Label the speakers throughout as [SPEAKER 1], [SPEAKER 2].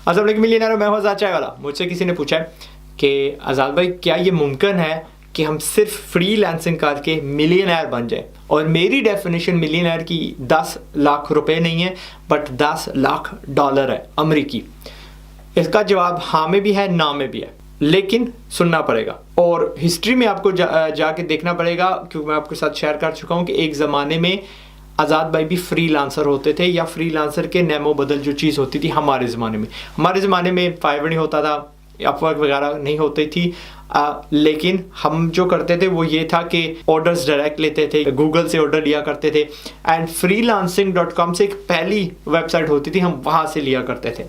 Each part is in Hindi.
[SPEAKER 1] अस्सलाम वालेकुम मिलियनेयर, मैं हूं आज़ाद चाय वाला। मुझसे किसी ने पूछा है कि आज़ाद भाई क्या ये मुमकिन है कि हम सिर्फ फ्रीलांसिंग करके मिलियनेयर बन जाए। और मेरी डेफिनेशन मिलियनेयर की 10 लाख रुपए नहीं है बट 10 लाख डॉलर है अमरीकी। इसका जवाब हाँ में भी है, ना में भी है, लेकिन सुनना पड़ेगा और हिस्ट्री में आपको जाके देखना पड़ेगा, क्योंकि मैं आपके साथ शेयर कर चुका हूँ कि एक ज़माने में आज़ाद भाई भी फ्रीलांसर होते थे, या फ्रीलांसर के नेमो बदल जो चीज़ होती थी हमारे ज़माने में फाइवर नहीं होता था, अपवर्क वगैरह नहीं होती थी। लेकिन हम जो करते थे वो ये था कि ऑर्डर्स डायरेक्ट लेते थे, गूगल से ऑर्डर लिया करते थे, एंड freelancing.com से एक पहली वेबसाइट होती थी, हम वहाँ से लिया करते थे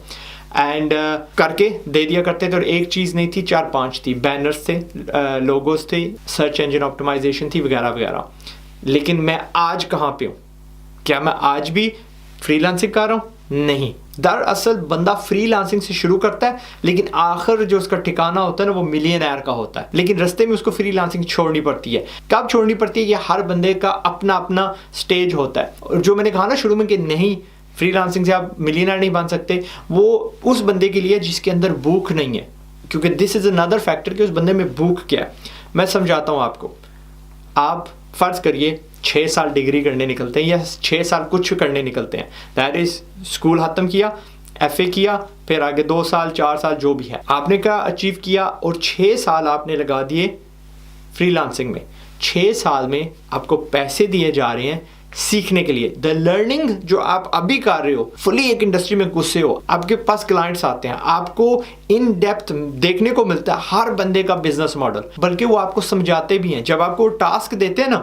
[SPEAKER 1] एंड करके दे दिया करते थे। और एक चीज़ नहीं थी, 4-5 थी, बैनर्स थे, लोगोस थे, सर्च इंजन ऑप्टिमाइजेशन थी, वगैरह वगैरह। लेकिन मैं आज कहाँ पे हूँ? क्या मैं आज भी फ्रीलांसिंग कर रहा हूँ? नहीं। दरअसल बंदा फ्रीलांसिंग से शुरू करता है, लेकिन आखिर जो उसका ठिकाना होता है ना वो मिलियनेयर का होता है। लेकिन रास्ते में उसको फ्रीलांसिंग छोड़नी पड़ती है। कब छोड़नी पड़ती है? ये हर बंदे का अपना अपना स्टेज होता है। और जो मैंने कहा ना शुरू में कि नहीं, फ्रीलांसिंग से आप मिलियनेयर नहीं बन सकते, वो उस बंदे के लिए जिसके अंदर भूख नहीं है। क्योंकि दिस इज अनदर फैक्टर कि उस बंदे में भूख क्या है। मैं समझाता हूँ आपको। आप फर्ज करिए 6 साल डिग्री करने निकलते हैं, या 6 साल कुछ करने निकलते हैं, दैट इज स्कूल ख़त्म किया, FA किया, फिर आगे 2 साल 4 साल जो भी है आपने क्या अचीव किया, और 6 साल आपने लगा दिए फ्रीलांसिंग में। 6 साल में आपको पैसे दिए जा रहे हैं सीखने के लिए। द लर्निंग जो आप अभी कर रहे हो, फुली एक इंडस्ट्री में घुसे हो, आपके पास क्लाइंट्स आते हैं, आपको इन डेप्थ देखने को मिलता है हर बंदे का बिजनेस मॉडल, बल्कि वो आपको समझाते भी हैं। जब आपको टास्क देते हैं ना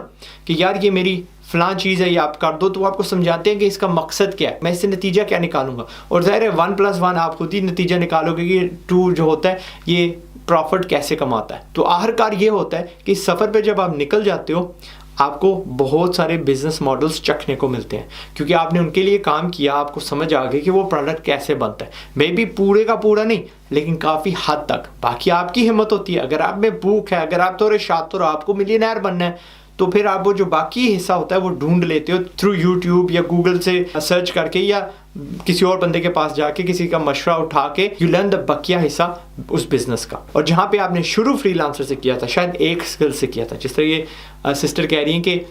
[SPEAKER 1] कि यार ये मेरी फलां चीज़ है, ये आप कर दो, तो वो आपको समझाते हैं कि इसका मकसद क्या है, मैं इससे नतीजा क्या निकालूंगा। और ज़ाहिर है 1+1 आप खुद ही नतीजा निकालोगे कि 2 जो होता है ये प्रॉफिट कैसे कमाता है। तो आखिरकार ये होता है कि इस सफ़र पे जब आप निकल जाते हो, आपको बहुत सारे बिजनेस मॉडल्स चखने को मिलते हैं, क्योंकि आपने उनके लिए काम किया, आपको समझ आ गई कि वो प्रोडक्ट कैसे बनता है। मे बी पूरे का पूरा नहीं, लेकिन काफ़ी हद तक। बाकी आपकी हिम्मत होती है, अगर आप में भूख है, अगर आप थोड़े शातिर हो, आपको मिलियनेयर बनना है, तो फिर आप वो जो बाकी हिस्सा होता है वो ढूंढ लेते हो थ्रू यूट्यूब या गूगल से सर्च करके, या किसी और बंदे के पास जाके किसी का मशवरा उठा के यू लर्न द बकिया हिस्सा उस बिजनेस का। और जहाँ पे आपने शुरू फ्रीलांसर से किया था, शायद एक स्किल से किया था, जिस तरह ये सिस्टर कह रही हैं कि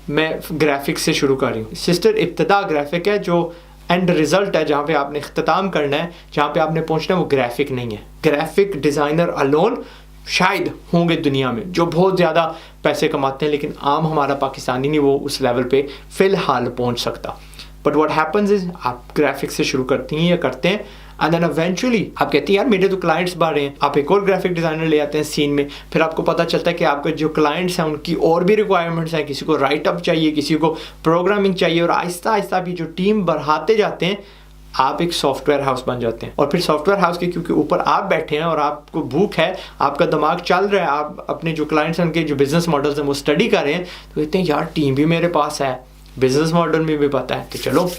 [SPEAKER 1] मैं ग्राफिक्स से शुरू कर रही हूँ। सिस्टर इब्तदा ग्राफिक है, जो एंड रिजल्ट है जहाँ पे आपने इख्तिताम करना है, जहाँ पे आपने पहुँचना है, वो ग्राफिक नहीं है। ग्राफिक डिज़ाइनर अलोन शायद होंगे दुनिया में जो बहुत ज़्यादा पैसे कमाते हैं, लेकिन आम हमारा पाकिस्तानी नहीं वो उस लेवल पे फ़िलहाल पहुंच सकता। बट व्हाट हैपन्स इज, आप ग्राफिक्स से शुरू करती हैं या करते हैं, एंड देन इवेंचुअली आप कहती हैं यार मेरे तो क्लाइंट्स बढ़ रहे हैं, आप एक और ग्राफिक डिज़ाइनर ले आते हैं सीन में। फिर आपको पता चलता है कि आपके जो क्लाइंट्स हैं उनकी और भी रिक्वायरमेंट्स हैं, किसी को राइट अप चाहिए, किसी को प्रोग्रामिंग चाहिए, और आहिस्ता आहिस्ता आप ये जो टीम बढ़ाते जाते हैं, आप एक सॉफ्टवेयर हाउस बन जाते हैं। और फिर सॉफ्टवेयर हाउस के क्योंकि ऊपर आप बैठे हैं और आपको भूख है, आपका दिमाग चल रहा है, आप अपने जो क्लाइंट्स हैं उनके जो बिजनेस मॉडल्स हैं वो स्टडी कर रहे हैं, तो कहते हैं यार टीम भी मेरे पास है, बिजनेस मॉडल में भी पता है, तो चलो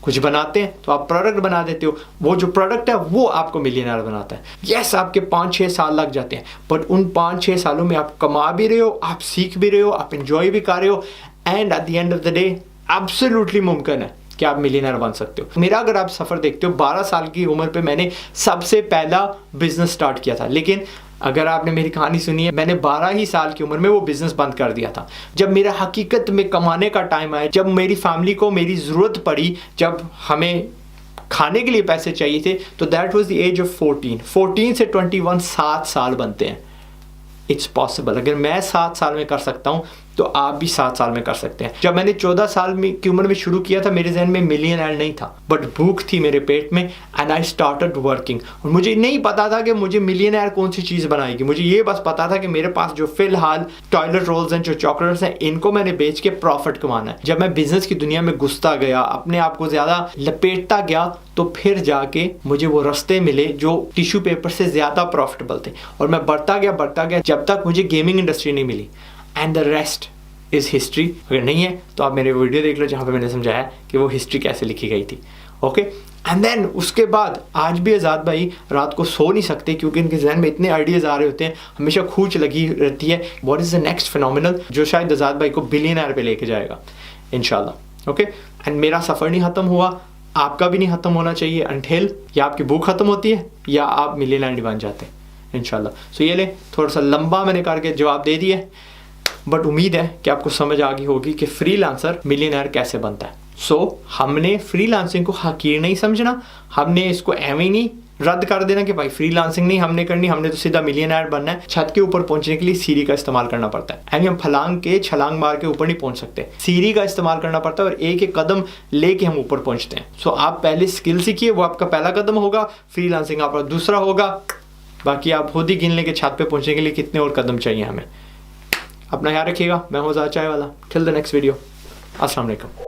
[SPEAKER 1] कुछ बनाते हैं। तो आप प्रोडक्ट बना देते हो, वो जो प्रोडक्ट है वो आपको मिलियनेयर बनाता है। यस, आपके 5-6 साल लग जाते हैं, बट उन 5-6 सालों में आप कमा भी रहे हो, आप सीख भी रहे हो, आप इंजॉय भी कर रहे हो, and at the end of the day absolutely मुमकिन है कि आप मिलियनेयर बन सकते हो। मेरा अगर आप सफ़र देखते हो, 12 साल की उम्र पे मैंने सबसे पहला बिजनेस स्टार्ट किया था, लेकिन अगर आपने मेरी कहानी सुनी है, मैंने 12 ही साल की उम्र में वो बिज़नेस बंद कर दिया था। जब मेरा हकीकत में कमाने का टाइम आया, जब मेरी फैमिली को मेरी ज़रूरत पड़ी, जब हमें खाने के लिए पैसे चाहिए थे, तो that was the age of 14 से 21 7 साल बनते हैं। It's possible. अगर मैं 7 साल में कर सकता हूँ तो आप भी 7 साल में कर सकते हैं। जब मैंने 14 साल की उम्र में शुरू किया था, मेरे जहन में मिलियनेयर नहीं था, बट भूख थी मेरे पेट में, एंड आई स्टार्टेड वर्किंग। और मुझे नहीं पता था कि मुझे मिलियनेयर कौन सी चीज़ बनाएगी, मुझे ये बस पता था कि मेरे पास जो फिलहाल टॉयलेट रोल्स हैं, जो चॉकलेट्स हैं, इनको मैंने बेच के प्रॉफिट कमाना है। जब मैं बिजनेस की दुनिया में घुसता गया, अपने आप को ज़्यादा लपेटता गया, तो फिर जाके मुझे वो रास्ते मिले जो टिश्यू पेपर से ज़्यादा प्रॉफिटेबल थे, और मैं बढ़ता गया जब तक मुझे गेमिंग इंडस्ट्री नहीं मिली, and the rest is history. अगर नहीं है तो आप मेरे वीडियो देख लो जहाँ पे मैंने समझाया कि वो हिस्ट्री कैसे लिखी गई थी। ओके, एंड देन उसके बाद आज भी आज़ाद भाई रात को सो नहीं सकते, क्योंकि इनके जहन में इतने आइडियाज़ आ रहे होते हैं, हमेशा खूंच लगी रहती है what is the next phenomenal जो शायद आज़ाद भाई को बिलियनर पे लेके जाएगा इंशाल्लाह। ओके, एंड मेरा सफ़र नहीं ख़त्म हुआ, आपका भी नहीं ख़त्म होना चाहिए अनटिल या आपकी बुक ख़त्म होती है या आप मिलियनेयर नहीं बन जाते इंशाल्लाह। सो ये ले, थोड़ा सा लंबा मैंने करके जवाब दे दिया, बट उम्मीद है कि आपको समझ आ गई होगी कि फ्रीलांसर मिलियनेयर कैसे बनता है। सो हमने फ्रीलांसिंग को हकीर नहीं समझना, हमने इसको एवं नहीं रद्द कर देना कि भाई फ्रीलांसिंग नहीं हमने करनी, हमने तो सीधा मिलियनेयर बनना है। छत के ऊपर पहुंचने के लिए सीढ़ी का इस्तेमाल करना पड़ता है, यानी हम फलांग के छलांग मार के ऊपर नहीं पहुंच सकते, सीढ़ी का इस्तेमाल करना पड़ता है और एक एक कदम लेके हम ऊपर पहुंचते हैं। सो आप पहले स्किल सीखिए, वो आपका पहला कदम होगा, फ्रीलांसिंग आपका दूसरा होगा, बाकी आप खुद ही गिन लेंगे छत पे पहुंचने के लिए कितने और कदम चाहिए हमें। अपना ख्याल रखिएगा, मैं हूं ज़ाहिद चाय वाला। टिल द नेक्स्ट वीडियो, अस्सलाम वालेकुम।